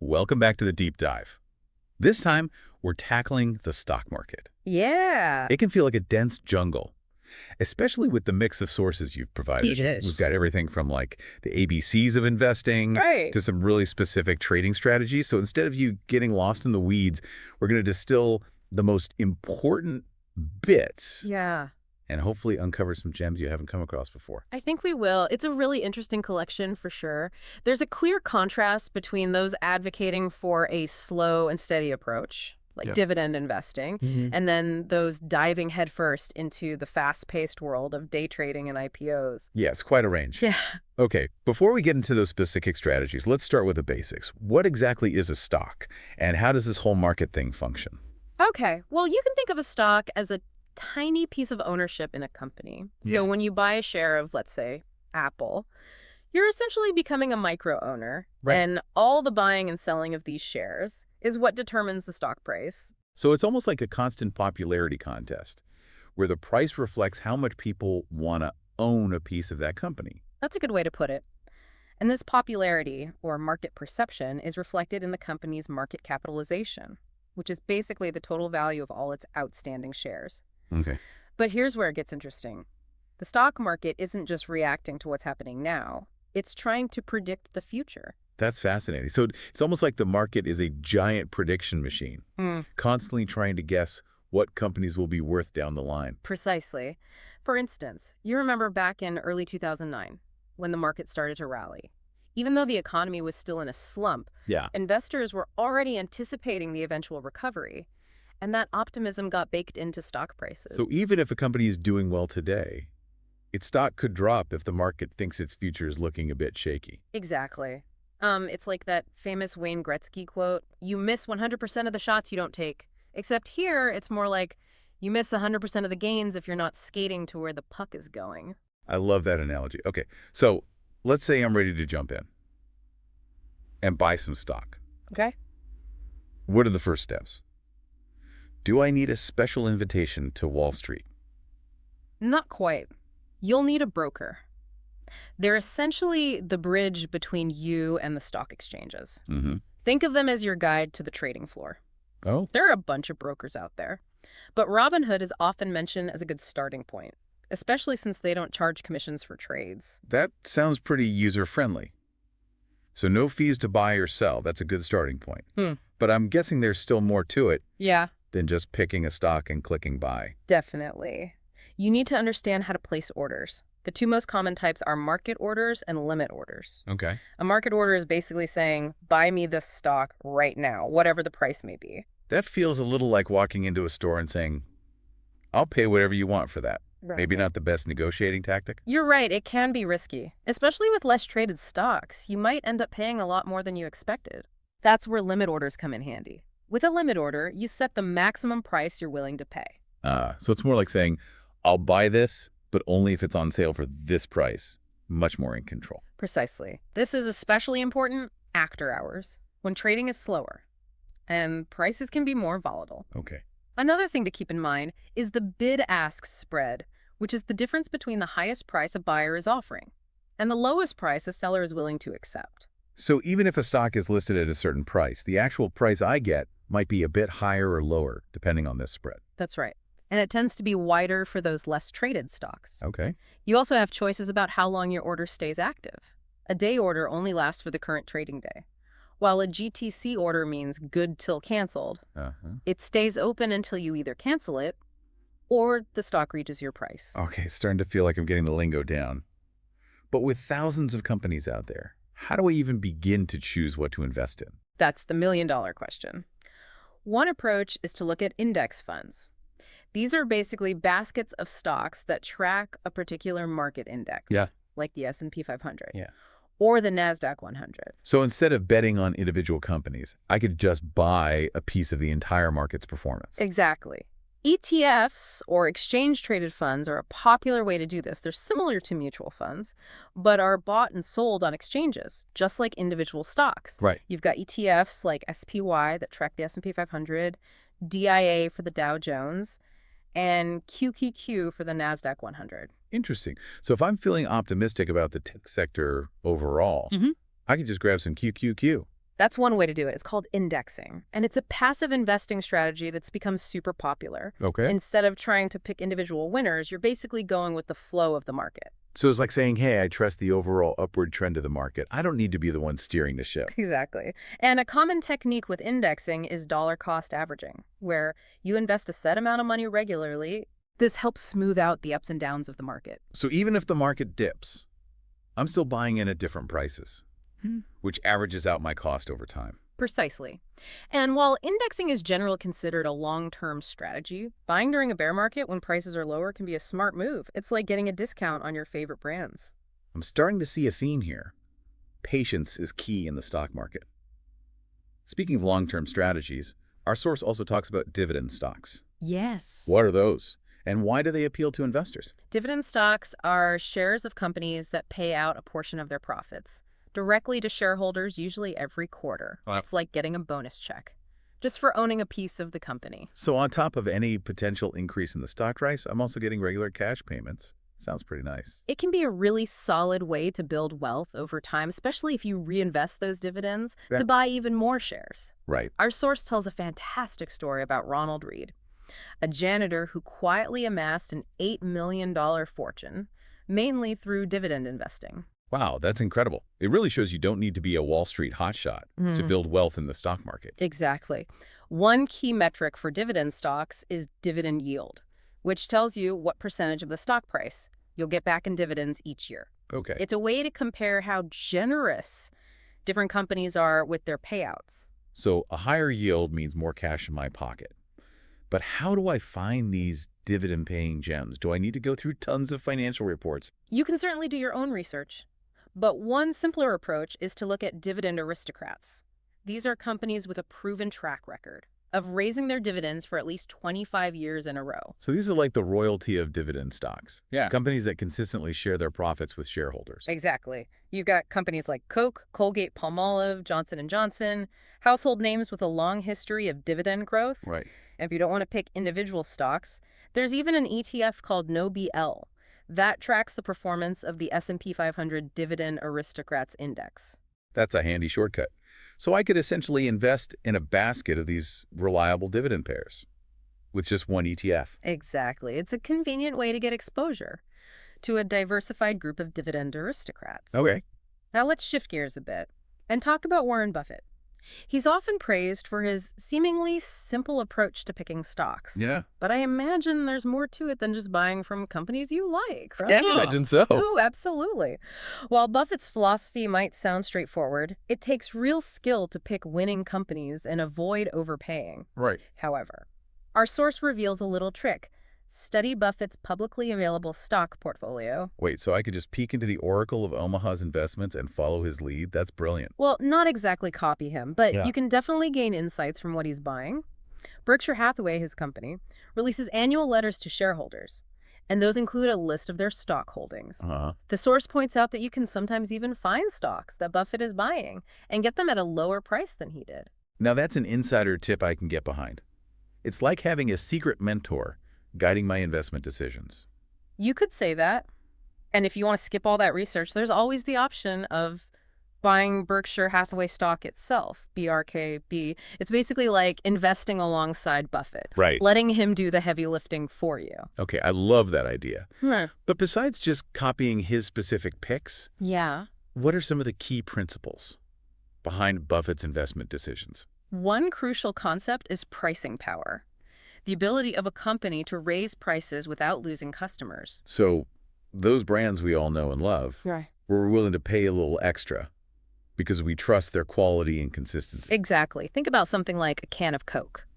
welcome back to the deep dive. This time, we're tackling the stock market. Yeah. It can feel like a dense jungle, especially with the mix of sources you've provided. It is. We've got everything from like the ABCs of investing Right. to some really specific trading strategies. So instead of you getting lost in the weeds, we're going to distill the most important bits Yeah. and hopefully uncover some gems you haven't come across before. I think we will. It's a really interesting collection for sure. There's a clear contrast between those advocating for a slow and steady approach, like dividend investing, and then those diving headfirst into the fast-paced world of day trading and IPOs. Yeah, it's quite a range. Yeah. Okay, before we get into those specific strategies, let's start with the basics. What exactly is a stock, and how does this whole market thing function? Okay. Well, you can think of a stock as a tiny piece of ownership in a company. So when you buy a share of, let's say, Apple, you're essentially becoming a micro-owner. Right. And all the buying and selling of these shares is what determines the stock price. So it's almost like a constant popularity contest, where the price reflects how much people want to own a piece of that company. That's a good way to put it. And this popularity, or market perception, is reflected in the company's market capitalization, which is basically the total value of all its outstanding shares. Okay. But here's where it gets interesting. The stock market isn't just reacting to what's happening now. It's trying to predict the future. That's fascinating. So it's almost like the market is a giant prediction machine, constantly trying to guess what companies will be worth down the line. Precisely. For instance, you remember back in early 2009, when the market started to rally. Even though the economy was still in a slump, investors were already anticipating the eventual recovery. And that optimism got baked into stock prices. So even if a company is doing well today, its stock could drop if the market thinks its future is looking a bit shaky. Exactly. It's like that famous Wayne Gretzky quote, you miss 100% of the shots you don't take. Except here, it's more like you miss 100% of the gains if you're not skating to where the puck is going. I love that analogy. Okay, so let's say I'm ready to jump in and buy some stock. Okay. What are the first steps? Do I need a special invitation to Wall Street? Not quite. You'll need a broker. They're essentially the bridge between you and the stock exchanges. Think of them as your guide to the trading floor. Oh? There are a bunch of brokers out there. But Robinhood is often mentioned as a good starting point, especially since they don't charge commissions for trades. That sounds pretty user-friendly. So no fees to buy or sell. That's a good starting point. But I'm guessing there's still more to it. Yeah. Than just picking a stock and clicking buy. Definitely. You need to understand how to place orders. The two most common types are market orders and limit orders. Okay. A market order is basically saying, buy me this stock right now, whatever the price may be. That feels a little like walking into a store and saying, I'll pay whatever you want for that. Right. Maybe not the best negotiating tactic. You're right, it can be risky. Especially with less traded stocks, you might end up paying a lot more than you expected. That's where limit orders come in handy. With a limit order, you set the maximum price you're willing to pay. So it's more like saying, I'll buy this, but only if it's on sale for this price. Much more in control. Precisely. This is especially important after hours, when trading is slower, and prices can be more volatile. Okay. Another thing to keep in mind is the bid-ask spread, which is the difference between the highest price a buyer is offering and the lowest price a seller is willing to accept. So even if a stock is listed at a certain price, the actual price I get might be a bit higher or lower, depending on this spread. That's right. And it tends to be wider for those less traded stocks. Okay. You also have choices about how long your order stays active. A day order only lasts for the current trading day, while a GTC order means good till canceled. It stays open until you either cancel it or the stock reaches your price. Okay, it's starting to feel like I'm getting the lingo down. But with thousands of companies out there, how do I even begin to choose what to invest in? That's the million-dollar question. One approach is to look at index funds. These are basically baskets of stocks that track a particular market index, like the S&P 500, or the NASDAQ 100. So instead of betting on individual companies, I could just buy a piece of the entire market's performance. Exactly. ETFs, or exchange-traded funds, are a popular way to do this. They're similar to mutual funds, but are bought and sold on exchanges, just like individual stocks. Right. You've got ETFs like SPY that track the S&P 500, DIA for the Dow Jones, and QQQ for the NASDAQ 100. Interesting. So if I'm feeling optimistic about the tech sector overall, I could just grab some QQQ. That's one way to do it. It's called indexing. And it's a passive investing strategy that's become super popular. Okay. Instead of trying to pick individual winners, you're basically going with the flow of the market. So it's like saying, hey, I trust the overall upward trend of the market. I don't need to be the one steering the ship. Exactly. And a common technique with indexing is dollar cost averaging, where you invest a set amount of money regularly. This helps smooth out the ups and downs of the market. So even if the market dips, I'm still buying in at different prices, which averages out my cost over time. Precisely. And while indexing is generally considered a long-term strategy, buying during a bear market when prices are lower can be a smart move. It's like getting a discount on your favorite brands. I'm starting to see a theme here. Patience is key in the stock market. Speaking of long-term strategies, our source also talks about dividend stocks. Yes. What are those? And why do they appeal to investors? Dividend stocks are shares of companies that pay out a portion of their profits directly to shareholders, usually every quarter. Wow. It's like getting a bonus check, just for owning a piece of the company. So on top of any potential increase in the stock price, I'm also getting regular cash payments. Sounds pretty nice. It can be a really solid way to build wealth over time, especially if you reinvest those dividends to buy even more shares. Right. Our source tells a fantastic story about Ronald Reed, a janitor who quietly amassed an $8 million fortune, mainly through dividend investing. Wow, that's incredible. It really shows you don't need to be a Wall Street hotshot to build wealth in the stock market. Exactly. One key metric for dividend stocks is dividend yield, which tells you what percentage of the stock price you'll get back in dividends each year. Okay. It's a way to compare how generous different companies are with their payouts. So a higher yield means more cash in my pocket. But how do I find these dividend-paying gems? Do I need to go through tons of financial reports? You can certainly do your own research. But one simpler approach is to look at dividend aristocrats. These are companies with a proven track record of raising their dividends for at least 25 years in a row. So these are like the royalty of dividend stocks. Yeah. Companies that consistently share their profits with shareholders. Exactly. You've got companies like Coke, Colgate-Palmolive, Johnson & Johnson, household names with a long history of dividend growth. Right. And if you don't want to pick individual stocks, there's even an ETF called NOBL that tracks the performance of the S&P 500 Dividend Aristocrats Index. That's a handy shortcut. So I could essentially invest in a basket of these reliable dividend pairs with just one ETF. Exactly. It's a convenient way to get exposure to a diversified group of dividend aristocrats. Okay. Now let's shift gears a bit and talk about Warren Buffett. He's often praised for his seemingly simple approach to picking stocks. Yeah. But I imagine there's more to it than just buying from companies you like, right? Yeah, I imagine so. Oh, absolutely. While Buffett's philosophy might sound straightforward, it takes real skill to pick winning companies and avoid overpaying. Right. However, our source reveals a little trick. Study Buffett's publicly available stock portfolio. Wait, so I could just peek into the Oracle of Omaha's investments and follow his lead? That's brilliant. Well, not exactly copy him, but you can definitely gain insights from what he's buying. Berkshire Hathaway, his company, releases annual letters to shareholders, and those include a list of their stock holdings. The source points out that you can sometimes even find stocks that Buffett is buying and get them at a lower price than he did. Now that's an insider tip I can get behind. It's like having a secret mentor guiding my investment decisions. You could say that. And if you want to skip all that research, there's always the option of buying Berkshire Hathaway stock itself, BRKB. It's basically like investing alongside Buffett. Right. Letting him do the heavy lifting for you. Okay, I love that idea. But besides just copying his specific picks, what are some of the key principles behind Buffett's investment decisions? One crucial concept is pricing power. The ability of a company to raise prices without losing customers. So those brands we all know and love, we're willing to pay a little extra because we trust their quality and consistency. Exactly. Think about something like a can of Coke.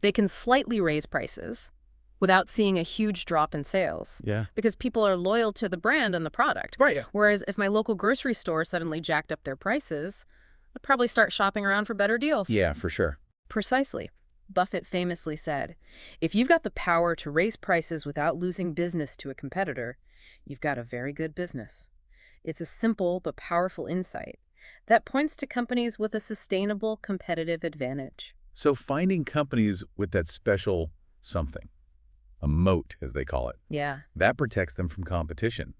They can slightly raise prices without seeing a huge drop in sales. Because people are loyal to the brand and the product. Whereas if my local grocery store suddenly jacked up their prices, I'd probably start shopping around for better deals. Yeah, for sure. Precisely. Buffett famously said, if you've got the power to raise prices without losing business to a competitor, you've got a very good business. It's a simple but powerful insight that points to companies with a sustainable competitive advantage. So finding companies with that special something, a moat as they call it, that protects them from competition.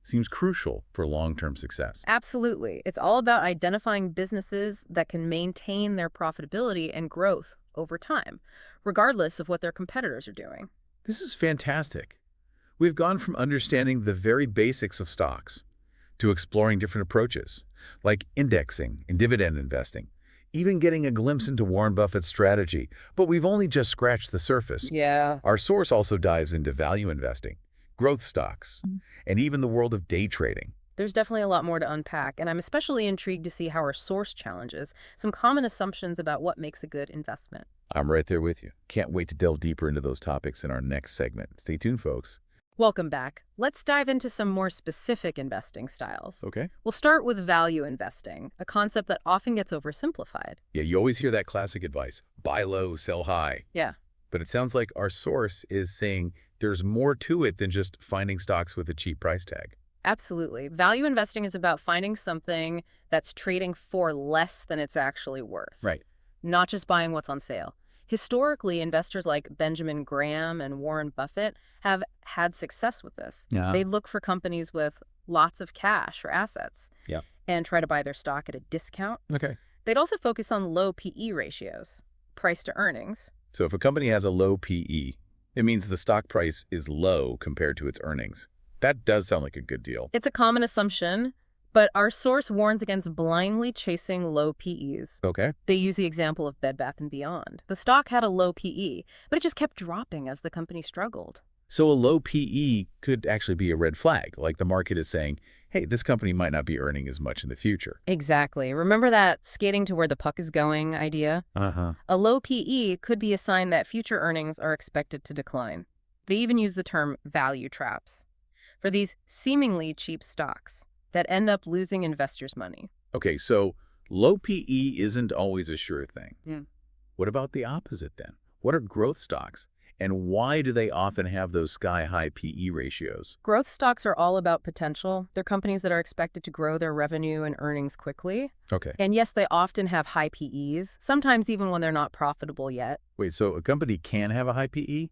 seems crucial for long-term success. Absolutely. It's all about identifying businesses that can maintain their profitability and growth over time, regardless of what their competitors are doing. This is fantastic. We've gone from understanding the very basics of stocks to exploring different approaches, like indexing and dividend investing, even getting a glimpse into Warren Buffett's strategy. But we've only just scratched the surface. Yeah. Our source also dives into value investing, growth stocks, and even the world of day trading. There's definitely a lot more to unpack, and I'm especially intrigued to see how our source challenges some common assumptions about what makes a good investment. I'm right there with you. Can't wait to delve deeper into those topics in our next segment. Stay tuned, folks. Welcome back. Let's dive into some more specific investing styles. Okay. We'll start with value investing, a concept that often gets oversimplified. Yeah, you always hear that classic advice, buy low, sell high. Yeah. But it sounds like our source is saying there's more to it than just finding stocks with a cheap price tag. Absolutely. Value investing is about finding something that's trading for less than it's actually worth. Right. Not just buying what's on sale. Historically, investors like Benjamin Graham and Warren Buffett have had success with this. Yeah. They look for companies with lots of cash or assets and try to buy their stock at a discount. Okay. They'd also focus on low PE ratios, price to earnings. So if a company has a low PE, it means the stock price is low compared to its earnings. That does sound like a good deal. It's a common assumption, but our source warns against blindly chasing low PEs. Okay. They use the example of Bed Bath & Beyond. The stock had a low PE, but it just kept dropping as the company struggled. So a low PE could actually be a red flag, like the market is saying, hey, this company might not be earning as much in the future. Exactly. Remember that skating to where the puck is going idea? Uh-huh. A low PE could be a sign that future earnings are expected to decline. They even use the term value traps for these seemingly cheap stocks that end up losing investors' money. Okay, so low PE isn't always a sure thing. Yeah. What about the opposite then? What are growth stocks? And why do they often have those sky-high PE ratios? Growth stocks are all about potential. They're companies that are expected to grow their revenue and earnings quickly. Okay. And yes, they often have high PEs, sometimes even when they're not profitable yet. Wait, so a company can have a high PE?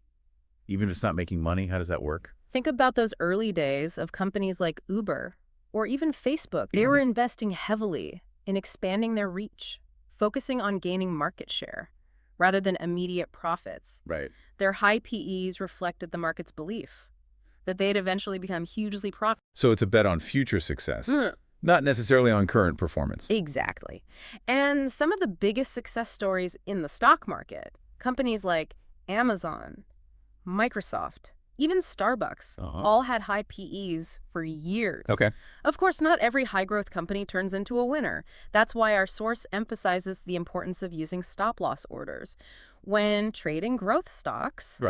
Even if it's not making money? How does that work? Think about those early days of companies like Uber or even Facebook. They were investing heavily in expanding their reach, focusing on gaining market share rather than immediate profits. Right. Their high PEs reflected the market's belief that they'd eventually become hugely profitable. So it's a bet on future success, not necessarily on current performance. Exactly. And some of the biggest success stories in the stock market, companies like Amazon, Microsoft, even Starbucks, all had high PEs for years. Okay. Of course, not every high-growth company turns into a winner. That's why our source emphasizes the importance of using stop-loss orders. When trading growth stocks,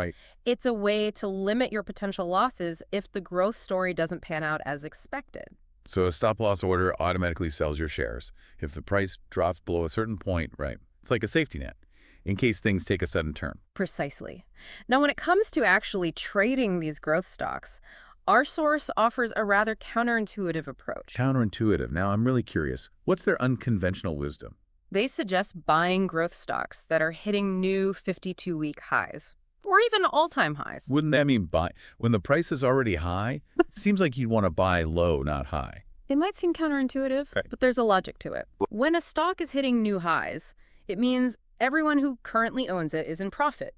it's a way to limit your potential losses if the growth story doesn't pan out as expected. So a stop-loss order automatically sells your shares. If the price drops below a certain point, it's like a safety net in case things take a sudden turn. Precisely. Now, when it comes to actually trading these growth stocks, our source offers a rather counterintuitive approach. Counterintuitive. Now, I'm really curious. What's their unconventional wisdom? They suggest buying growth stocks that are hitting new 52-week highs, or even all-time highs. Wouldn't that mean buy? When the price is already high, it seems like you'd want to buy low, not high. It might seem counterintuitive, but there's a logic to it. When a stock is hitting new highs, it means everyone who currently owns it is in profit.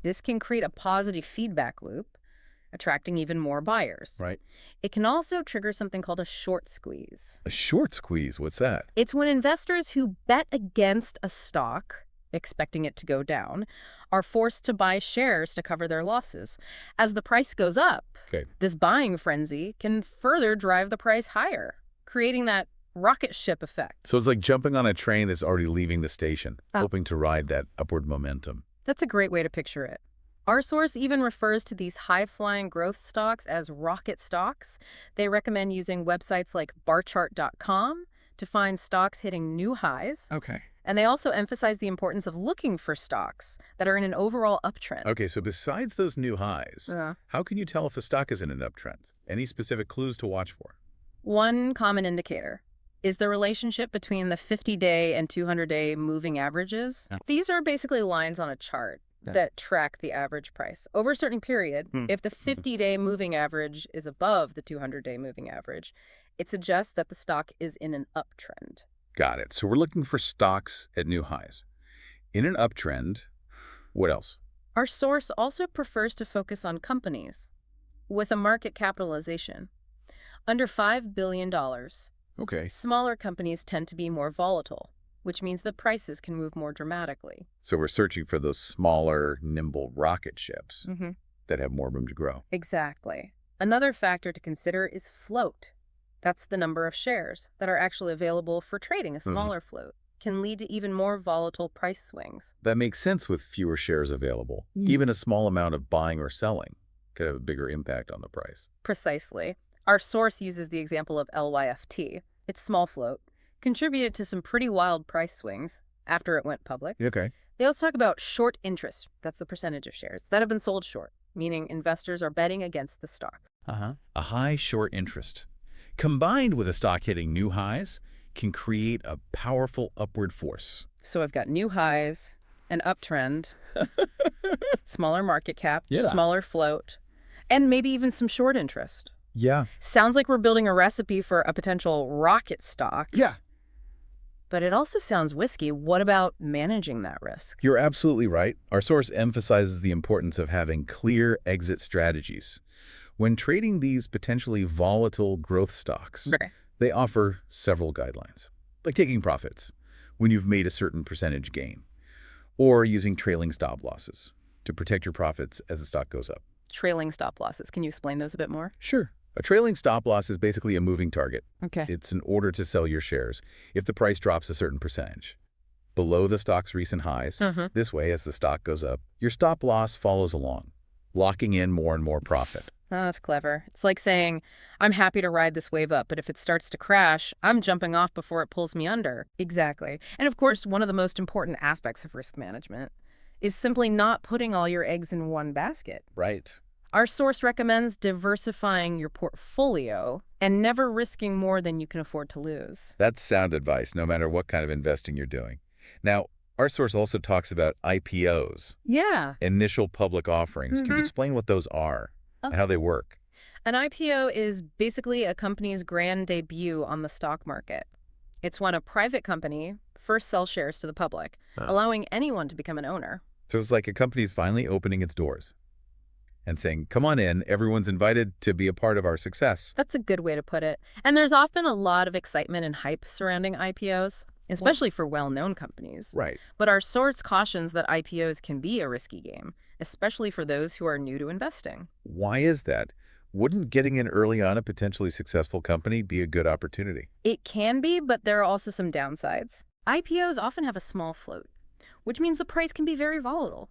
This can create a positive feedback loop, attracting even more buyers. It can also trigger something called a short squeeze. A short squeeze? What's that? It's when investors who bet against a stock, expecting it to go down, are forced to buy shares to cover their losses. As the price goes up, this buying frenzy can further drive the price higher, creating that rocket ship effect. So it's like jumping on a train that's already leaving the station, hoping to ride that upward momentum. That's a great way to picture it. Our source even refers to these high-flying growth stocks as rocket stocks. They recommend using websites like barchart.com to find stocks hitting new highs. And they also emphasize the importance of looking for stocks that are in an overall uptrend. Okay, so besides those new highs, how can you tell if a stock is in an uptrend? Any specific clues to watch for? One common indicator is the relationship between the 50-day and 200-day moving averages. These are basically lines on a chart. that track the average price. Over a certain period, if the 50-day moving average is above the 200-day moving average, it suggests that the stock is in an uptrend. Got it. So we're looking for stocks at new highs. In an uptrend, what else? Our source also prefers to focus on companies with a market capitalization under $5 billion. Okay. Smaller companies tend to be more volatile, which means the prices can move more dramatically. So we're searching for those smaller, nimble rocket ships that have more room to grow. Exactly. Another factor to consider is float. That's the number of shares that are actually available for trading. A smaller float can lead to even more volatile price swings. That makes sense with fewer shares available. Even a small amount of buying or selling could have a bigger impact on the price. Precisely. Our source uses the example of LYFT. Its small float contributed to some pretty wild price swings after it went public. Okay. They also talk about short interest. That's the percentage of shares that have been sold short, meaning investors are betting against the stock. A high short interest, combined with a stock hitting new highs, can create a powerful upward force. So I've got new highs, an uptrend, smaller market cap, Yeah. smaller float, and maybe even some short interest. Yeah. Sounds like we're building a recipe for a potential rocket stock. Yeah. But it also sounds risky. What about managing that risk? You're absolutely right. Our source emphasizes the importance of having clear exit strategies. When trading these potentially volatile growth stocks, they offer several guidelines, like taking profits when you've made a certain percentage gain, or using trailing stop losses to protect your profits as the stock goes up. Trailing stop losses. Can you explain those a bit more? Sure. A trailing stop loss is basically a moving target. Okay. It's an order to sell your shares if the price drops a certain percentage below the stock's recent highs. This way, as the stock goes up, your stop loss follows along, locking in more and more profit. Oh, that's clever. It's like saying, I'm happy to ride this wave up, but if it starts to crash, I'm jumping off before it pulls me under. Exactly. And of course, one of the most important aspects of risk management is simply not putting all your eggs in one basket. Right. Our source recommends diversifying your portfolio and never risking more than you can afford to lose. That's sound advice, no matter what kind of investing you're doing. Now, our source also talks about IPOs. Yeah. Initial public offerings. Can you explain what those are and how they work? An IPO is basically a company's grand debut on the stock market. It's when a private company first sells shares to the public, allowing anyone to become an owner. So it's like a company's finally opening its doors and saying, come on in, everyone's invited to be a part of our success. That's a good way to put it. And there's often a lot of excitement and hype surrounding IPOs, especially for well-known companies. Right. But our source cautions that IPOs can be a risky game, especially for those who are new to investing. Why is that? Wouldn't getting in early on a potentially successful company be a good opportunity? It can be, but there are also some downsides. IPOs often have a small float, which means the price can be very volatile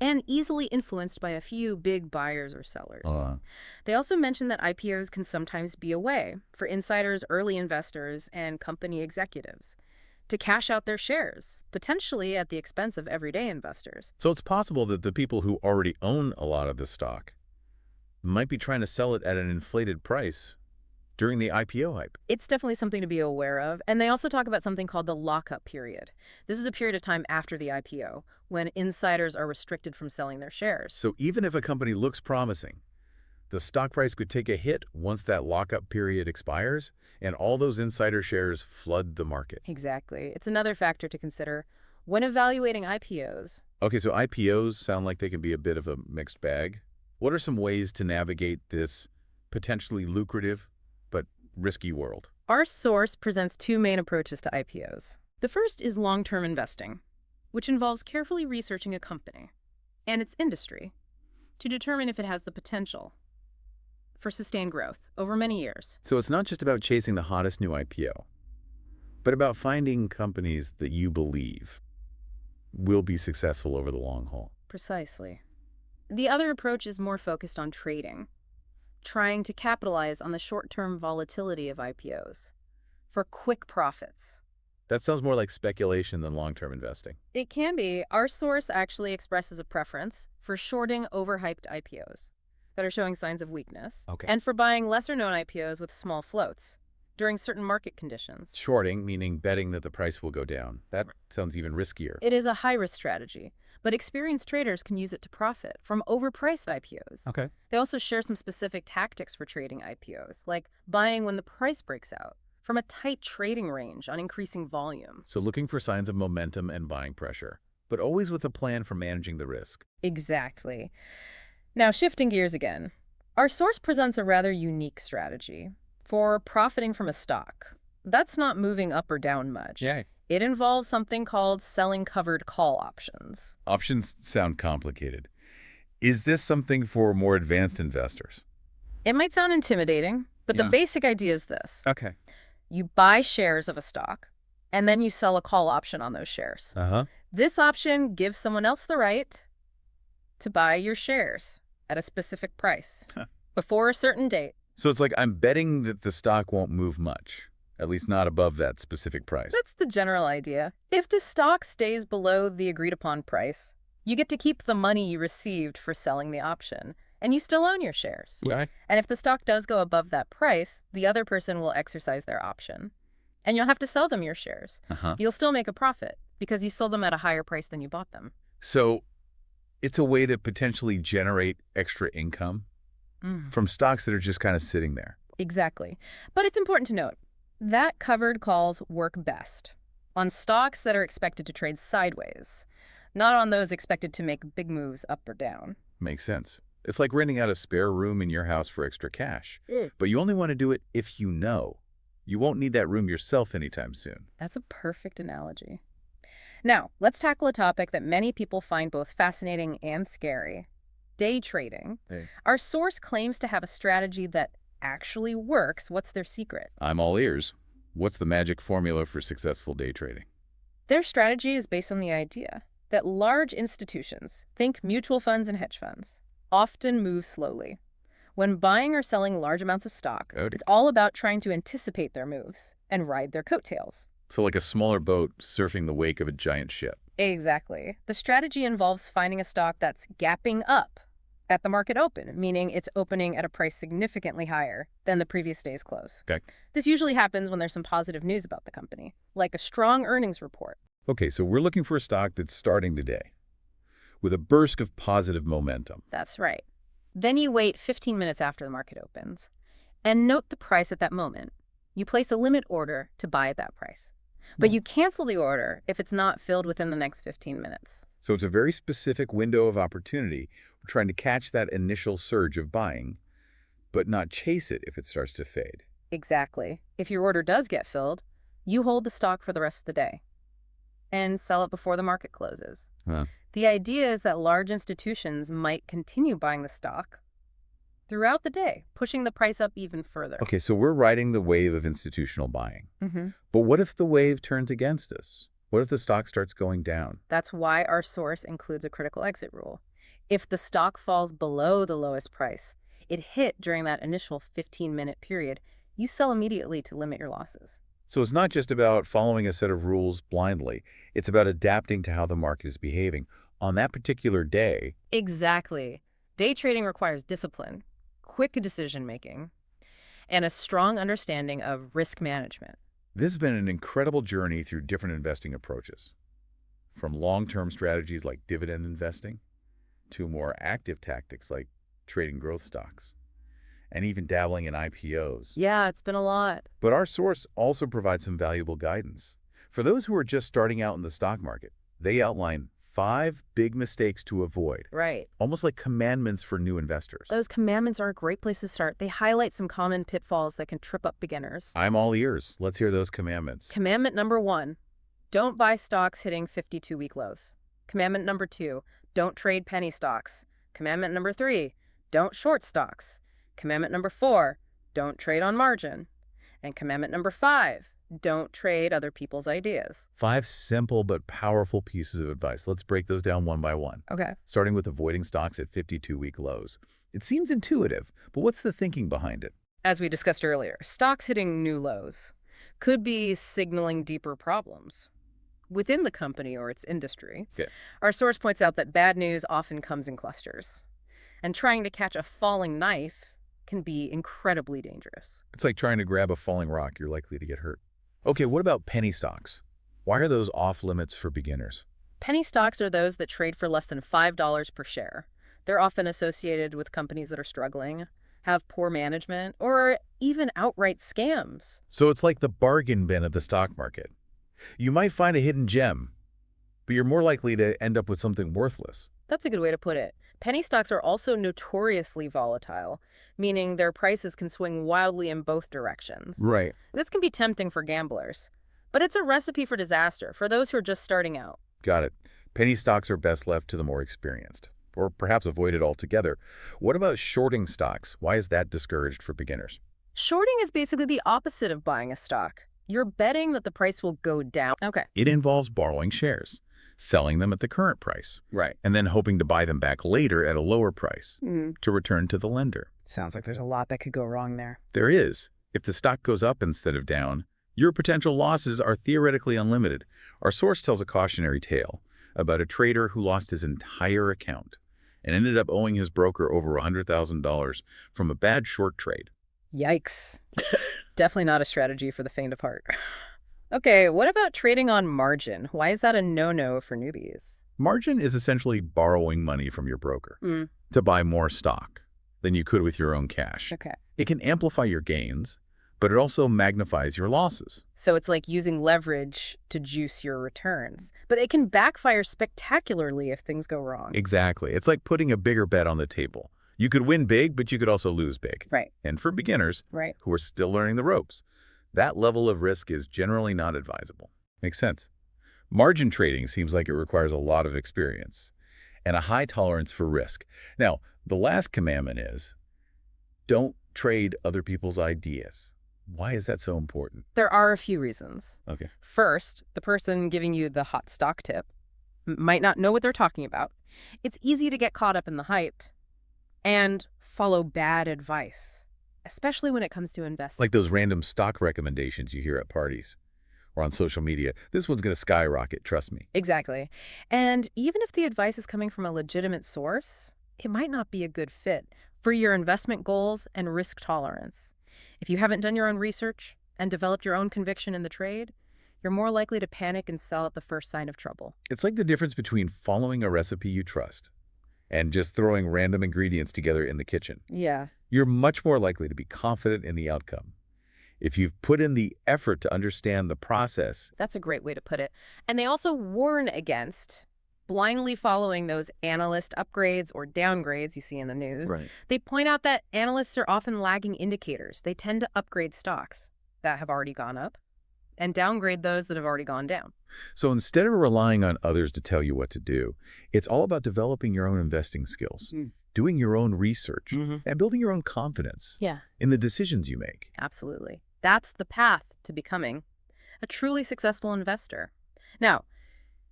and easily influenced by a few big buyers or sellers. They also mention that IPOs can sometimes be a way for insiders, early investors, and company executives to cash out their shares, potentially at the expense of everyday investors. So it's possible that the people who already own a lot of this stock might be trying to sell it at an inflated price during the IPO hype. It's definitely something to be aware of. And they also talk about something called the lockup period. This is a period of time after the IPO when insiders are restricted from selling their shares. So even if a company looks promising, the stock price could take a hit once that lockup period expires and all those insider shares flood the market. Exactly. It's another factor to consider when evaluating IPOs. Okay, so IPOs sound like they can be a bit of a mixed bag. What are some ways to navigate this potentially lucrative but risky world? Our source presents two main approaches to IPOs. The first is long-term investing, which involves carefully researching a company and its industry to determine if it has the potential for sustained growth over many years. So it's not just about chasing the hottest new IPO, but about finding companies that you believe will be successful over the long haul. Precisely. The other approach is more focused on trading, trying to capitalize on the short-term volatility of IPOs for quick profits. That sounds more like speculation than long-term investing. It can be. Our source actually expresses a preference for shorting overhyped IPOs that are showing signs of weakness, and for buying lesser-known IPOs with small floats during certain market conditions. Shorting, meaning betting that the price will go down. That sounds even riskier. It is a high-risk strategy, but experienced traders can use it to profit from overpriced IPOs. Okay. They also share some specific tactics for trading IPOs, like buying when the price breaks out, from a tight trading range on increasing volume. So looking for signs of momentum and buying pressure, but always with a plan for managing the risk. Exactly. Now, shifting gears again, our source presents a rather unique strategy for profiting from a stock. That's not moving up or down much. Yeah. It involves something called selling covered call options. Options sound complicated. Is this something for more advanced investors? It might sound intimidating, but the basic idea is this. Okay. You buy shares of a stock, and then you sell a call option on those shares. Uh-huh. This option gives someone else the right to buy your shares at a specific price before a certain date. So it's like I'm betting that the stock won't move much, at least not above that specific price. That's the general idea. If the stock stays below the agreed-upon price, you get to keep the money you received for selling the option, and you still own your shares. Right. And if the stock does go above that price, the other person will exercise their option, and you'll have to sell them your shares. Uh-huh. You'll still make a profit because you sold them at a higher price than you bought them. So it's a way to potentially generate extra income from stocks that are just kind of sitting there. Exactly. But it's important to note that covered calls work best on stocks that are expected to trade sideways, not on those expected to make big moves up or down. Makes sense. It's like renting out a spare room in your house for extra cash. But you only want to do it if you know you won't need that room yourself anytime soon. That's a perfect analogy. Now, let's tackle a topic that many people find both fascinating and scary. Day trading. Hey. Our source claims to have a strategy that actually works. What's their secret? I'm all ears. What's the magic formula for successful day trading? Their strategy is based on the idea that large institutions, think mutual funds and hedge funds, often move slowly. When buying or selling large amounts of stock, it's all about trying to anticipate their moves and ride their coattails. So like a smaller boat surfing the wake of a giant ship. Exactly. The strategy involves finding a stock that's gapping up at the market open, meaning it's opening at a price significantly higher than the previous day's close. Okay. This usually happens when there's some positive news about the company, like a strong earnings report. Okay, so we're looking for a stock that's starting today with a burst of positive momentum. That's right. Then you wait 15 minutes after the market opens and note the price at that moment. You place a limit order to buy at that price. But you cancel the order if it's not filled within the next 15 minutes. So it's a very specific window of opportunity. We're trying to catch that initial surge of buying, but not chase it if it starts to fade. Exactly. If your order does get filled, you hold the stock for the rest of the day and sell it before the market closes. Huh. The idea is that large institutions might continue buying the stock throughout the day, pushing the price up even further. Okay, so we're riding the wave of institutional buying. But what if the wave turns against us? What if the stock starts going down? That's why our source includes a critical exit rule. If the stock falls below the lowest price it hit during that initial 15-minute period, you sell immediately to limit your losses. So it's not just about following a set of rules blindly. It's about adapting to how the market is behaving on that particular day. Exactly. Day trading requires discipline, quick decision-making, and a strong understanding of risk management. This has been an incredible journey through different investing approaches, from long-term strategies like dividend investing to more active tactics like trading growth stocks and even dabbling in IPOs. Yeah, it's been a lot. But our source also provides some valuable guidance. For those who are just starting out in the stock market, they outline 5 big mistakes to avoid. Right. Almost like commandments for new investors. Those commandments are a great place to start. They highlight some common pitfalls that can trip up beginners. I'm all ears. Let's hear those commandments. Commandment number 1, don't buy stocks hitting 52-week lows. Commandment number 2, don't trade penny stocks. Commandment number 3, don't short stocks. Commandment number 4, don't trade on margin. And commandment number 5, don't trade other people's ideas. 5 simple but powerful pieces of advice. Let's break those down one by one. Okay. Starting with avoiding stocks at 52-week lows. It seems intuitive, but what's the thinking behind it? As we discussed earlier, stocks hitting new lows could be signaling deeper problems within the company or its industry. Okay. Our source points out that bad news often comes in clusters, and trying to catch a falling knife can be incredibly dangerous. It's like trying to grab a falling rock. You're likely to get hurt. Okay, what about penny stocks? Why are those off limits for beginners? Penny stocks are those that trade for less than $5 per share. They're often associated with companies that are struggling, have poor management, or even outright scams. So it's like the bargain bin of the stock market. You might find a hidden gem, but you're more likely to end up with something worthless. That's a good way to put it. Penny stocks are also notoriously volatile, meaning their prices can swing wildly in both directions. Right. This can be tempting for gamblers, but it's a recipe for disaster for those who are just starting out. Got it. Penny stocks are best left to the more experienced, or perhaps avoided altogether. What about shorting stocks? Why is that discouraged for beginners? Shorting is basically the opposite of buying a stock. You're betting that the price will go down. Okay. It involves borrowing shares, selling them at the current price, Right. and then hoping to buy them back later at a lower price to return to the lender. Sounds like there's a lot that could go wrong there. There is. If the stock goes up instead of down, your potential losses are theoretically unlimited. Our source tells a cautionary tale about a trader who lost his entire account and ended up owing his broker over $100,000 from a bad short trade. Yikes. Definitely not a strategy for the faint of heart. Okay, what about trading on margin? Why is that a no-no for newbies? Margin is essentially borrowing money from your broker to buy more stock than you could with your own cash. Okay. It can amplify your gains, but it also magnifies your losses. So it's like using leverage to juice your returns. But it can backfire spectacularly if things go wrong. Exactly. It's like putting a bigger bet on the table. You could win big, but you could also lose big. Right. And for beginners Right. who are still learning the ropes, that level of risk is generally not advisable. Makes sense. Margin trading seems like it requires a lot of experience and a high tolerance for risk. Now, the last commandment is, don't trade other people's ideas. Why is that so important? There are a few reasons. Okay. First, the person giving you the hot stock tip might not know what they're talking about. It's easy to get caught up in the hype and follow bad advice, especially when it comes to investing. Like those random stock recommendations you hear at parties or on social media. This one's going to skyrocket, trust me. Exactly. And even if the advice is coming from a legitimate source, it might not be a good fit for your investment goals and risk tolerance. If you haven't done your own research and developed your own conviction in the trade, you're more likely to panic and sell at the first sign of trouble. It's like the difference between following a recipe you trust and just throwing random ingredients together in the kitchen. Yeah. You're much more likely to be confident in the outcome if you've put in the effort to understand the process. That's a great way to put it. And they also warn against blindly following those analyst upgrades or downgrades you see in the news. Right. They point out that analysts are often lagging indicators. They tend to upgrade stocks that have already gone up and downgrade those that have already gone down. So instead of relying on others to tell you what to do, it's all about developing your own investing skills, doing your own research, and building your own confidence Yeah, in the decisions you make. absolutely. That's the path to becoming a truly successful investor. Now,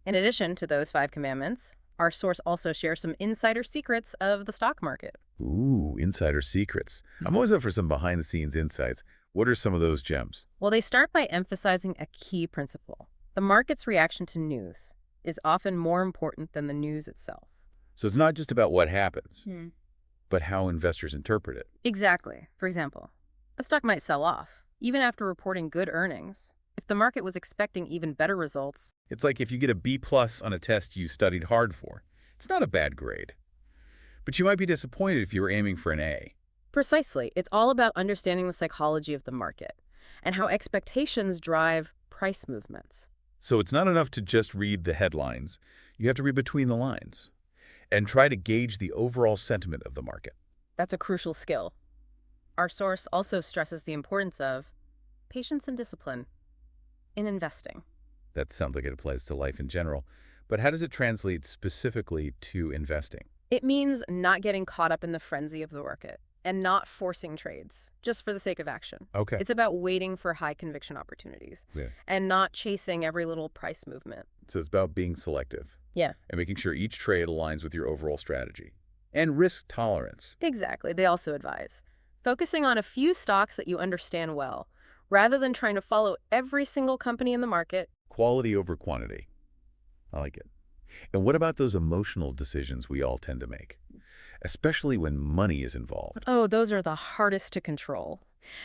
in addition to those 5 commandments, our source also shares some insider secrets of the stock market. Ooh, insider secrets. I'm always up for some behind-the-scenes insights. What are some of those gems? Well, they start by emphasizing a key principle. The market's reaction to news is often more important than the news itself. So it's not just about what happens, but how investors interpret it. Exactly. For example, a stock might sell off, even after reporting good earnings, if the market was expecting even better results. It's like if you get a B+ on a test you studied hard for. It's not a bad grade. But you might be disappointed if you were aiming for an A. Precisely. It's all about understanding the psychology of the market and how expectations drive price movements. So it's not enough to just read the headlines. You have to read between the lines and try to gauge the overall sentiment of the market. That's a crucial skill. Our source also stresses the importance of patience and discipline in investing. That sounds like it applies to life in general. But how does it translate specifically to investing? It means not getting caught up in the frenzy of the market and not forcing trades just for the sake of action. Okay. It's about waiting for high conviction opportunities and not chasing every little price movement. So it's about being selective. Yeah. And making sure each trade aligns with your overall strategy. And risk tolerance. Exactly. They also advise focusing on a few stocks that you understand well, rather than trying to follow every single company in the market. Quality over quantity. I like it. And what about those emotional decisions we all tend to make? especially when money is involved. Oh, those are the hardest to control.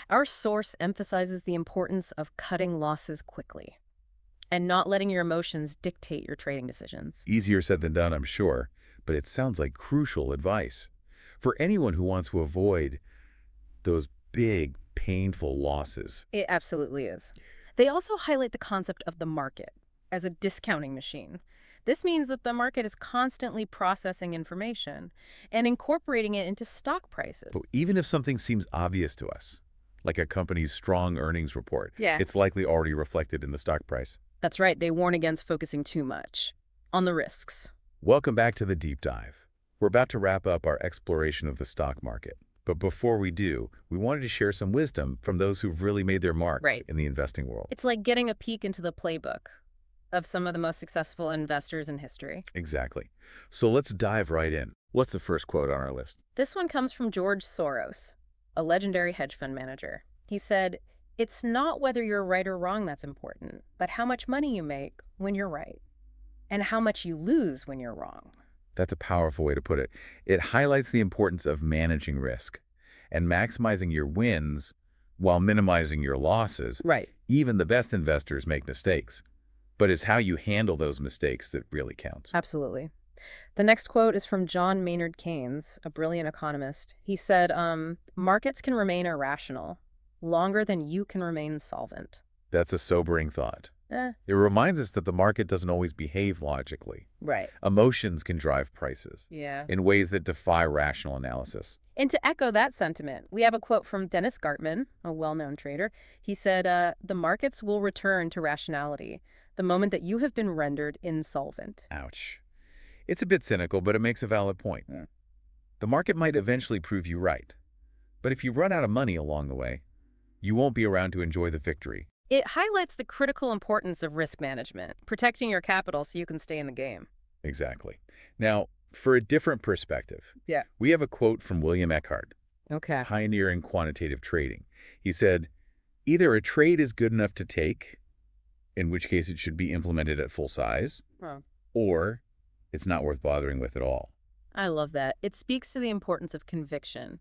Our source emphasizes the importance of cutting losses quickly and not letting your emotions dictate your trading decisions. Easier said than done, I'm sure, but it sounds like crucial advice for anyone who wants to avoid those big, painful losses. It absolutely is. They also highlight the concept of the market as a discounting machine. This means that the market is constantly processing information and incorporating it into stock prices. But even if something seems obvious to us, like a company's strong earnings report, Yeah. it's likely already reflected in the stock price. That's right. They warn against focusing too much on the risks. Welcome back to the deep dive. We're about to wrap up our exploration of the stock market. But before we do, we wanted to share some wisdom from those who've really made their mark in the investing world. It's like getting a peek into the playbook of some of the most successful investors in history. Exactly. So let's dive right in. What's the first quote on our list? This one comes from George Soros, a legendary hedge fund manager. He said, "It's not whether you're right or wrong that's important, but how much money you make when you're right, and how much you lose when you're wrong." That's a powerful way to put it. It highlights the importance of managing risk and maximizing your wins while minimizing your losses. Right. Even the best investors make mistakes, but it's how you handle those mistakes that really counts. Absolutely. The next quote is from John Maynard Keynes, a brilliant economist. He said, markets can remain irrational longer than you can remain solvent. That's a sobering thought. It reminds us that the market doesn't always behave logically. Right. Emotions can drive prices in ways that defy rational analysis. And to echo that sentiment, we have a quote from Dennis Gartman, a well-known trader. He said, the markets will return to rationality the moment that you have been rendered insolvent. Ouch. It's a bit cynical, but it makes a valid point. The market might eventually prove you right. But if you run out of money along the way, you won't be around to enjoy the victory. It highlights the critical importance of risk management, protecting your capital so you can stay in the game. Exactly. Now, for a different perspective, we have a quote from William Eckhart, pioneer in quantitative trading. He said, either a trade is good enough to take, in which case it should be implemented at full size, or it's not worth bothering with at all. I love that. It speaks to the importance of conviction.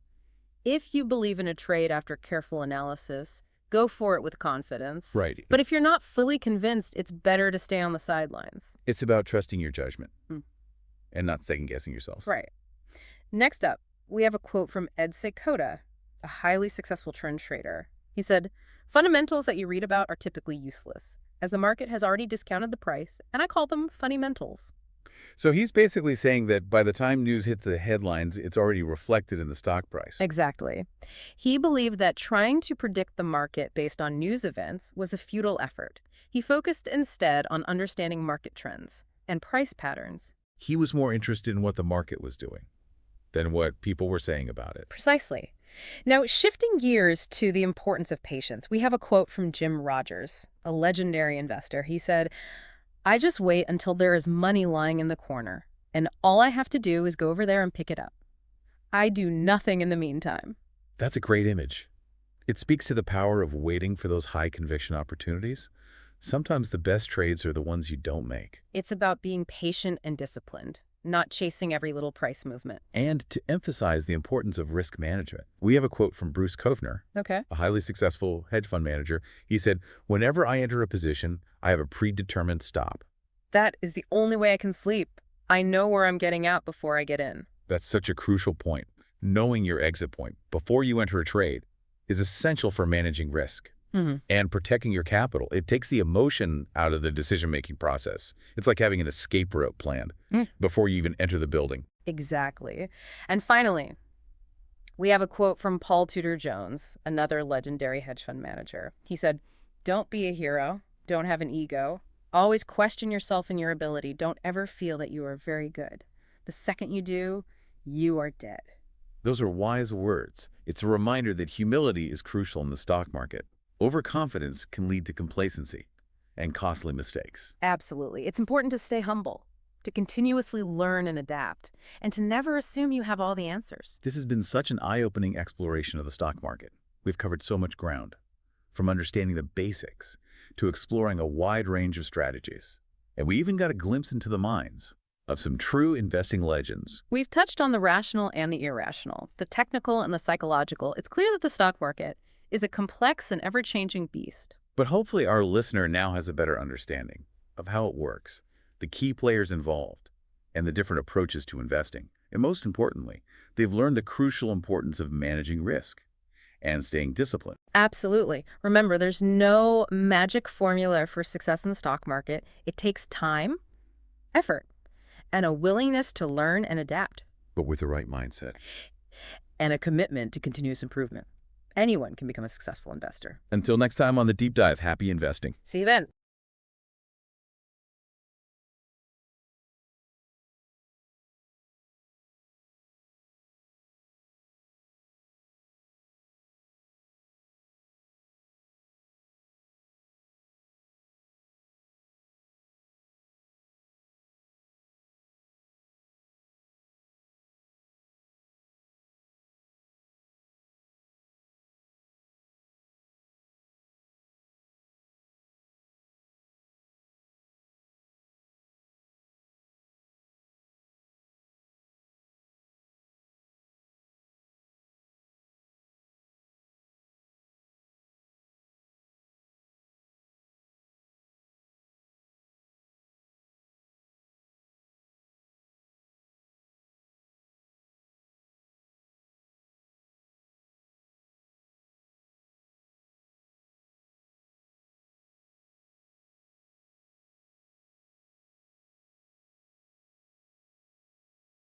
If you believe in a trade after careful analysis, go for it with confidence. Right. But if you're not fully convinced, it's better to stay on the sidelines. It's about trusting your judgment and not second-guessing yourself. Right. Next up, we have a quote from Ed Seykota, a highly successful trend trader. He said, fundamentals that you read about are typically useless, as the market has already discounted the price, and I call them fundamentals. So he's basically saying that by the time news hits the headlines, it's already reflected in the stock price. Exactly. He believed that trying to predict the market based on news events was a futile effort. He focused instead on understanding market trends and price patterns. He was more interested in what the market was doing than what people were saying about it. Precisely. Now, shifting gears to the importance of patience, we have a quote from Jim Rogers, a legendary investor. He said, I just wait until there is money lying in the corner, and all I have to do is go over there and pick it up. I do nothing in the meantime. That's a great image. It speaks to the power of waiting for those high conviction opportunities. Sometimes the best trades are the ones you don't make. It's about being patient and disciplined, not chasing every little price movement. And to emphasize the importance of risk management, we have a quote from Bruce Kovner, a highly successful hedge fund manager. He said, whenever I enter a position, I have a predetermined stop. That is the only way I can sleep. I know where I'm getting out before I get in. That's such a crucial point. Knowing your exit point before you enter a trade is essential for managing risk and protecting your capital. It takes the emotion out of the decision-making process. It's like having an escape route planned before you even enter the building. Exactly. And finally, we have a quote from Paul Tudor Jones, another legendary hedge fund manager. He said, don't be a hero. Don't have an ego. Always question yourself and your ability. Don't ever feel that you are very good. The second you do, you are dead. Those are wise words. It's a reminder that humility is crucial in the stock market. Overconfidence can lead to complacency and costly mistakes. Absolutely. It's important to stay humble, to continuously learn and adapt, and to never assume you have all the answers. This has been such an eye-opening exploration of the stock market. We've covered so much ground, from understanding the basics to exploring a wide range of strategies. And we even got a glimpse into the minds of some true investing legends. We've touched on the rational and the irrational, the technical and the psychological. It's clear that the stock market is a complex and ever-changing beast. But hopefully our listener now has a better understanding of how it works, the key players involved, and the different approaches to investing. And most importantly, they've learned the crucial importance of managing risk and staying disciplined. Absolutely. Remember, there's no magic formula for success in the stock market. It takes time, effort, and a willingness to learn and adapt. But with the right mindset. And a commitment to continuous improvement. Anyone can become a successful investor. Until next time on The Deep Dive, happy investing. See you then.